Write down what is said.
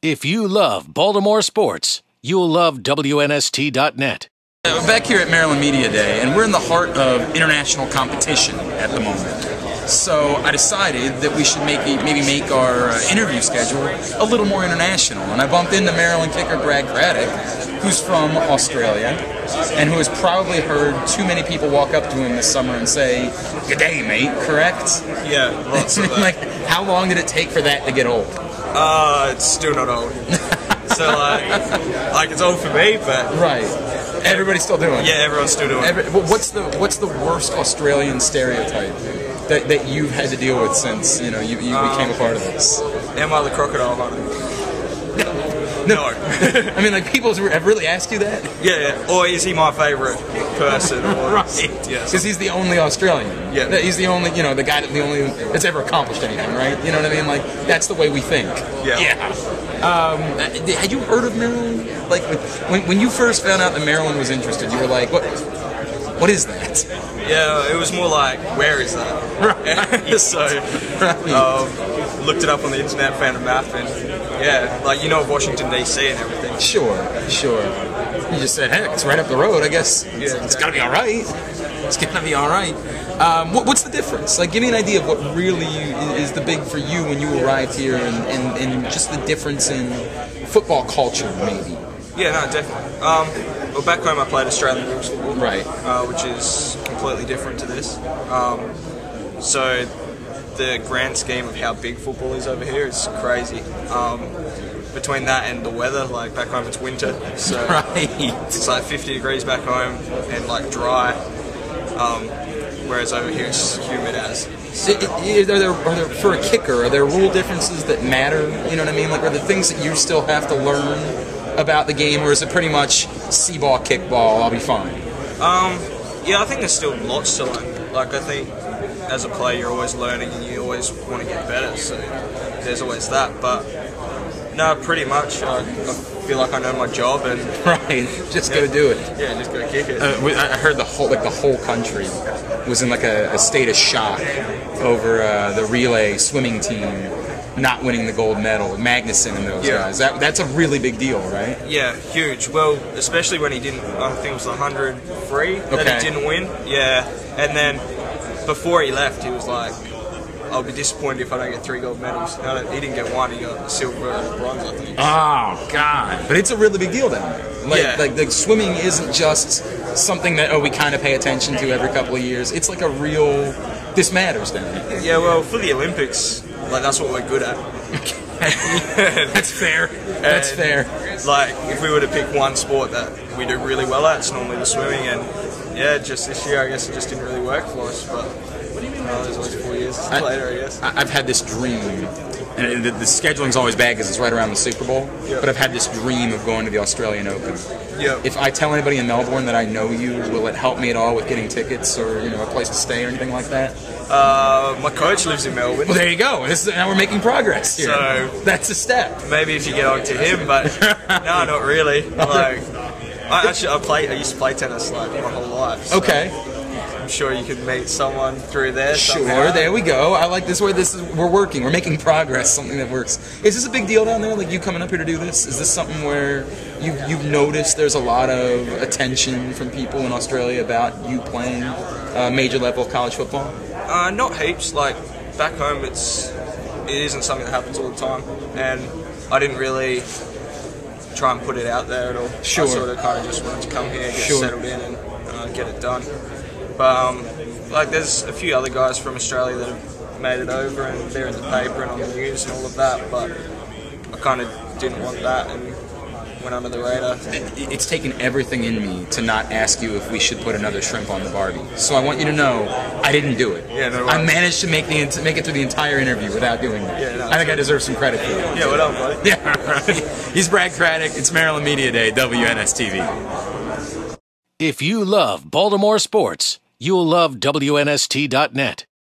If you love Baltimore sports, you'll love WNST.net. We're back here at Maryland Media Day, and we're in the heart of international competition at the moment. So I decided that we should maybe make our interview schedule a little more international. And I bumped into Maryland kicker Brad Craddock, who's from Australia, and who has probably heard too many people walk up to him this summer and say, "Good day, mate," correct? Yeah, lots of that. Like, how long did it take for that to get old? It's still not old. So, like it's old for me, but... Right. Everybody's still doing it. Yeah, everyone's still doing it. What's the worst Australian stereotype that you've had to deal with since you became a part of this? Am I the crocodile hunter? No. I mean, like, people have really asked you that? Yeah. Or is he my favourite person? Or, right. Yes. Because he's the only Australian. Yeah. He's the only, the guy that's ever accomplished anything, right? You know what I mean? Like, that's the way we think. Yeah. Had you heard of Maryland? Like, when you first found out that Maryland was interested, you were like, what is that? Yeah, it was more like, where is that? Right. So, looked it up on the internet, found a map, and yeah, like, Washington DC and everything. Sure. You just said, heck, it's right up the road, I guess. Yeah, It's gotta be all right. It's gonna be all right. What's the difference? Like, give me an idea of what really is the big for you when you arrived here, and just the difference in football culture, maybe. Yeah, no, definitely. Well, back home I played Australian rules football, right? Which is completely different to this. So the grand scheme of how big football is over here is crazy. Between that and the weather, like back home it's winter, so right. It's like 50 degrees back home and like dry. Whereas over here it's humid as. So. Are there for a kicker? Are there rule differences that matter? You know what I mean? Like, are there things that you still have to learn about the game, or is it pretty much see ball, kick ball, I'll be fine? Yeah, I think there's still lots to learn. Like, I think as a player you're always learning and you always want to get better, so there's always that. But no, pretty much I feel like I know my job and right, just go do it. Yeah, just go kick it. I heard the whole country was in like a state of shock over the relay swimming team not winning the gold medal, Magnuson and those guys. That's a really big deal, right? Yeah, huge. Well, especially when he didn't, I think it was the 100 free that he didn't win. Yeah, and then before he left, he was like, I'll be disappointed if I don't get 3 gold medals. No, he didn't get 1, he got silver and bronze, I think. Oh, God. But it's a really big deal down there. Like the swimming isn't just something that, we kind of pay attention to every couple of years. It's like a real, this matters down there. Yeah, well, for the Olympics, like, that's what we're good at. That's fair. That's fair. Like, if we were to pick one sport that we do really well at, it's normally the swimming, and yeah, just this year I guess it just didn't really work for us, but there's always 4 years later, I guess. I've had this dream, and the scheduling's always bad because it's right around the Super Bowl, but I've had this dream of going to the Australian Open. Yep. If I tell anybody in Melbourne that I know you, will it help me at all with getting tickets or a place to stay or anything like that? My coach lives in Melbourne. Well, there you go. Now we're making progress here. So that's a step. Maybe if you get on to him, but no, not really. Like, I used to play tennis like my whole life. So okay. I'm sure you could meet someone through there. Sure, somehow. There we go. I like this. We're working. We're making progress. Something that works. Is this a big deal down there? Like, you coming up here to do this? Is this something where you've noticed there's a lot of attention from people in Australia about you playing major level college football? Not heaps. Like, back home, it isn't something that happens all the time, and I didn't really try and put it out there at all. Sure. I sort of kind of just wanted to come here, get settled in, and get it done. But like, there's a few other guys from Australia that have made it over, and they're in the paper and on the news and all of that. But I kind of didn't want that, and went under the radar. It's taken everything in me to not ask you if we should put another shrimp on the Barbie. So I want you to know I didn't do it. Yeah, no. I managed to make it through the entire interview without doing that. Yeah, no, I think I deserve some credit for it. Yeah, what up, buddy? Yeah, right. He's Brad Craddock. It's Maryland Media Day, WNST TV. If you love Baltimore sports, you'll love WNST.net.